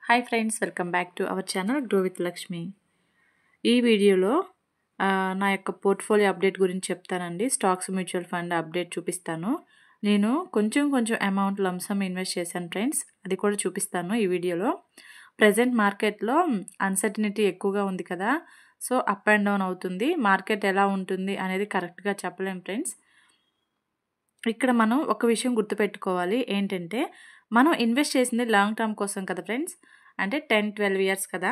Hi friends, welcome back to our channel grow with Lakshmi. ఈ వీడియోలో నా యొక్క పోర్ట్ఫోలియో అప్డేట్ గురించి చెప్తానండి. స్టాక్స్ మ్యూచువల్ ఫండ్ అప్డేట్ చూపిస్తాను. నేను కొంచెం అమౌంట్ లంసమ్ ఇన్వెస్ట్ చేశాను ఫ్రెండ్స్, అది కూడా చూపిస్తాను ఈ వీడియోలో. ప్రజెంట్ మార్కెట్లో అన్సర్టనిటీ ఎక్కువగా ఉంది కదా, సో అప్ అండ్ డౌన్ అవుతుంది. మార్కెట్ ఎలా ఉంటుంది అనేది కరెక్ట్గా చెప్పలేం ఫ్రెండ్స్. ఇక్కడ మనం ఒక విషయం గుర్తుపెట్టుకోవాలి, ఏంటంటే మనం ఇన్వెస్ట్ చేసింది లాంగ్ టర్మ్ కోసం కదా ఫ్రెండ్స్, అంటే 10-12 ఇయర్స్ కదా.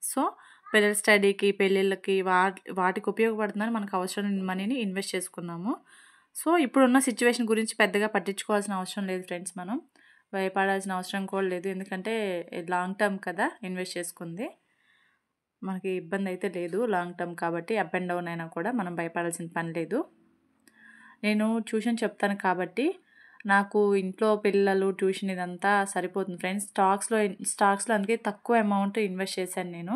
సో పిల్లల స్టడీకి, పెళ్ళిళ్ళకి వాటికి ఉపయోగపడుతుందని మనకు అవసరం మనీని ఇన్వెస్ట్ చేసుకున్నాము. సో ఇప్పుడున్న సిచ్యువేషన్ గురించి పెద్దగా పట్టించుకోవాల్సిన అవసరం లేదు ఫ్రెండ్స్, మనం భయపడాల్సిన అవసరం కూడా లేదు. ఎందుకంటే లాంగ్ టర్మ్ కదా ఇన్వెస్ట్ చేసుకుంది, మనకి ఇబ్బంది అయితే లేదు. లాంగ్ టర్మ్ కాబట్టి అప్ అండ్ డౌన్ అయినా కూడా మనం భయపడాల్సిన పని లేదు. నేను ట్యూషన్ చెప్తాను కాబట్టి నాకు ఇంట్లో పిల్లలు, ట్యూషన్ ఇదంతా సరిపోతుంది ఫ్రెండ్స్. స్టాక్స్లో అందుకే తక్కువ అమౌంట్ ఇన్వెస్ట్ చేశాను నేను.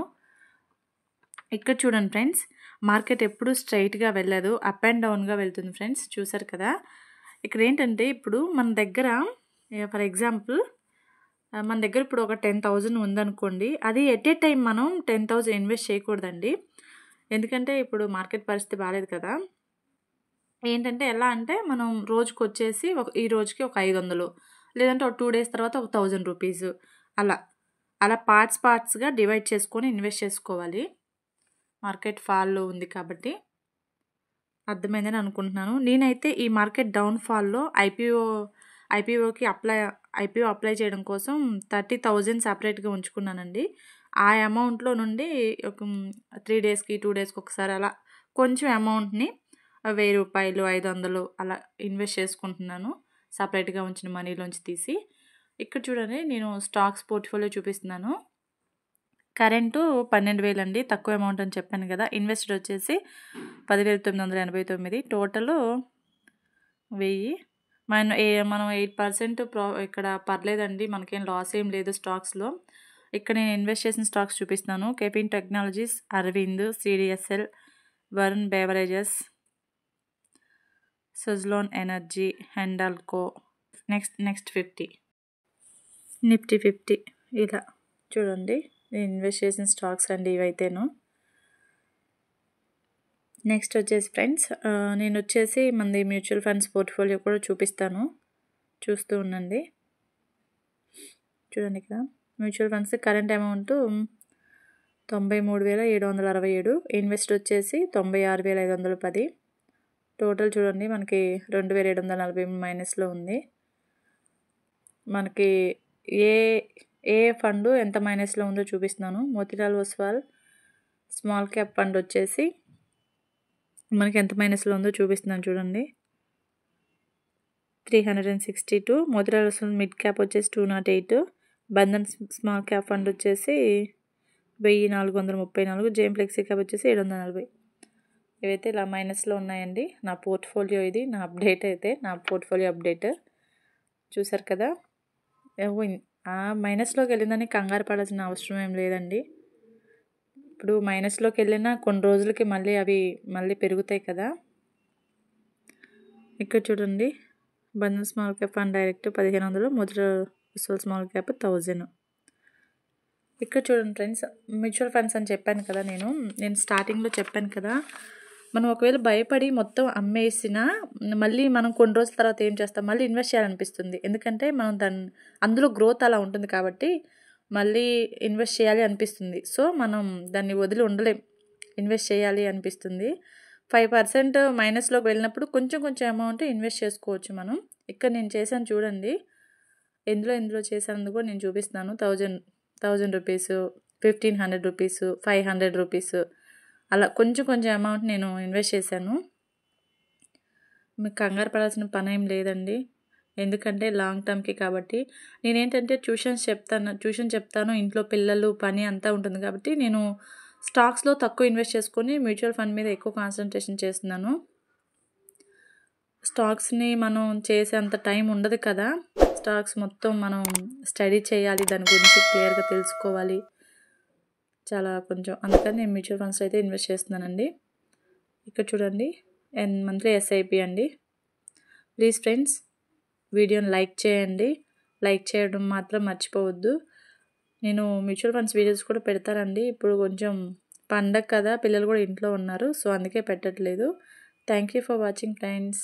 ఇక్కడ చూడండి ఫ్రెండ్స్, మార్కెట్ ఎప్పుడు స్ట్రైట్గా వెళ్ళదు, అప్ అండ్ డౌన్గా వెళ్తుంది ఫ్రెండ్స్. చూసారు కదా, ఇక్కడ ఏంటంటే ఇప్పుడు మన దగ్గర ఫర్ ఎగ్జాంపుల్ మన దగ్గర ఇప్పుడు ఒక 10,000 ఉందనుకోండి, అది ఎట్ ఏ టైం మనం 10,000 ఇన్వెస్ట్ చేయకూడదండి. ఎందుకంటే ఇప్పుడు మార్కెట్ పరిస్థితి బాగాలేదు కదా. ఏంటంటే ఎలా అంటే మనం రోజుకి వచ్చేసి ఈ రోజుకి ఒక 500, లేదంటే ఒక 2 డేస్ తర్వాత ఒక 1000 రూపీస్, అలా పార్ట్స్గా డివైడ్ చేసుకొని ఇన్వెస్ట్ చేసుకోవాలి. మార్కెట్ ఫాల్లో ఉంది కాబట్టి. అర్థమైందని అనుకుంటున్నాను. నేనైతే ఈ మార్కెట్ డౌన్ఫాల్లో ఐపీఓకి అప్లై చేయడం కోసం 30,000 సపరేట్గా ఉంచుకున్నానండి. ఆ అమౌంట్లో నుండి ఒక 3 డేస్కి 2 డేస్కి ఒకసారి అలా కొంచెం అమౌంట్ని 1000 రూపాయలు, 500 అలా ఇన్వెస్ట్ చేసుకుంటున్నాను, సపరేట్గా ఉంచిన మనీలోంచి తీసి. ఇక్కడ చూడండి, నేను స్టాక్స్ పోర్ట్ఫోలియో చూపిస్తున్నాను. కరెంటు 12,000 అండి, తక్కువ అమౌంట్ అని చెప్పాను కదా. ఇన్వెస్టెడ్ వచ్చేసి 10,989, టోటల్ 1000. మనం 8% ఇక్కడ పర్లేదండి, మనకేం లాస్ ఏం లేదు స్టాక్స్లో. ఇక్కడ నేను ఇన్వెస్ట్ చేసిన స్టాక్స్ చూపిస్తున్నాను. KFin Technologies, Arvind, CDSL, Varun Beverages, Suzlon Energy, Hindalco, next 50, Nifty 50. ఇలా చూడండి, నేను ఇన్వెస్ట్ చేసిన స్టాక్స్ అండి ఇవైతేను. నెక్స్ట్ వచ్చేసి ఫ్రెండ్స్, నేను వచ్చేసి మనది మ్యూచువల్ ఫండ్స్ పోర్ట్ఫోలియో కూడా చూపిస్తాను, చూస్తూ ఉండండి. చూడండి, ఇక్కడ mutual funds current amount 93,767, invest వచ్చేసి 96,510. టోటల్ చూడండి, మనకి 2,740 మైనస్లో ఉంది. మనకి ఏ ఫండ్ ఎంత మైనస్లో ఉందో చూపిస్తున్నాను. Motilal Oswal small cap fund వచ్చేసి మనకి ఎంత మైనస్లో ఉందో చూపిస్తున్నాను చూడండి, 362. మోతీలాల్ ఓస్వాల్ మిడ్ క్యాప్ వచ్చేసి 208. బంధన్ స్మాల్ క్యాప్ ఫండ్ వచ్చేసి 1,434. జేఎం ఫ్లెక్సీ క్యాప్ వచ్చేసి 740. ఇవైతే ఇలా మైనస్లో ఉన్నాయండి. నా పోర్ట్ఫోలియో ఇది, నా అప్డేట్ అయితే, నా పోర్ట్ఫోలియో అప్డేట్ చూసారు కదా. మైనస్లోకి వెళ్ళిందని కంగారు పడాల్సిన అవసరం ఏం లేదండి. ఇప్పుడు మైనస్లోకి వెళ్ళినా కొన్ని రోజులకి మళ్ళీ పెరుగుతాయి కదా. ఇక్కడ చూడండి, Bandhan small cap fund direct 1,500, Motilal Oswal small cap 1000. ఇక్కడ చూడండి ఫ్రెండ్స్, మ్యూచువల్ ఫండ్స్ అని చెప్పాను కదా, నేను స్టార్టింగ్లో చెప్పాను కదా, మనం ఒకవేళ భయపడి మొత్తం అమ్మేసినా మళ్ళీ మనం కొన్ని రోజుల తర్వాత ఏం చేస్తాం, మళ్ళీ ఇన్వెస్ట్ చేయాలనిపిస్తుంది. ఎందుకంటే మనం అందులో గ్రోత్ అలా ఉంటుంది కాబట్టి మళ్ళీ ఇన్వెస్ట్ చేయాలి అనిపిస్తుంది. సో మనం దాన్ని వదిలి ఉండలేం, ఇన్వెస్ట్ చేయాలి అనిపిస్తుంది. 5% మైనస్లోకి వెళ్ళినప్పుడు కొంచెం అమౌంట్ ఇన్వెస్ట్ చేసుకోవచ్చు మనం. ఇక్కడ నేను చేశాను చూడండి, ఎందులో చేశాను కూడా నేను చూపిస్తున్నాను. 1,000 రూపీస్, 1,500 రూపీస్, 500 రూపీస్, అలా కొంచెం అమౌంట్ నేను ఇన్వెస్ట్ చేశాను. మీకు కంగారు పడాల్సిన పని ఏం లేదండి, ఎందుకంటే లాంగ్ టర్మ్కి కాబట్టి. నేనేంటంటే ట్యూషన్ చెప్తాను, ఇంట్లో పిల్లలు పని అంతా ఉంటుంది కాబట్టి నేను స్టాక్స్లో తక్కువ ఇన్వెస్ట్ చేసుకొని మ్యూచువల్ ఫండ్ మీద ఎక్కువ కాన్సన్ట్రేషన్ చేస్తున్నాను. స్టాక్స్ని మనం చేసేంత టైం ఉండదు కదా. స్టాక్స్ మొత్తం మనం స్టడీ చేయాలి, దాని గురించి క్లియర్గా తెలుసుకోవాలి చాలా కొంచెం, అందుకని నేను మ్యూచువల్ ఫండ్స్ అయితే ఇన్వెస్ట్ చేస్తున్నానండి. ఇక్కడ చూడండి, మంత్లీ ఎస్ఐపి అండి. ప్లీజ్ ఫ్రెండ్స్, వీడియోని లైక్ చేయండి, లైక్ చేయడం మాత్రం మర్చిపోవద్దు. నేను మ్యూచువల్ ఫండ్స్ వీడియోస్ కూడా పెడతానండి. ఇప్పుడు కొంచెం పండగ కదా, పిల్లలు కూడా ఇంట్లో ఉన్నారు. సో అందుకే పెట్టట్లేదు. Thank you for watching friends.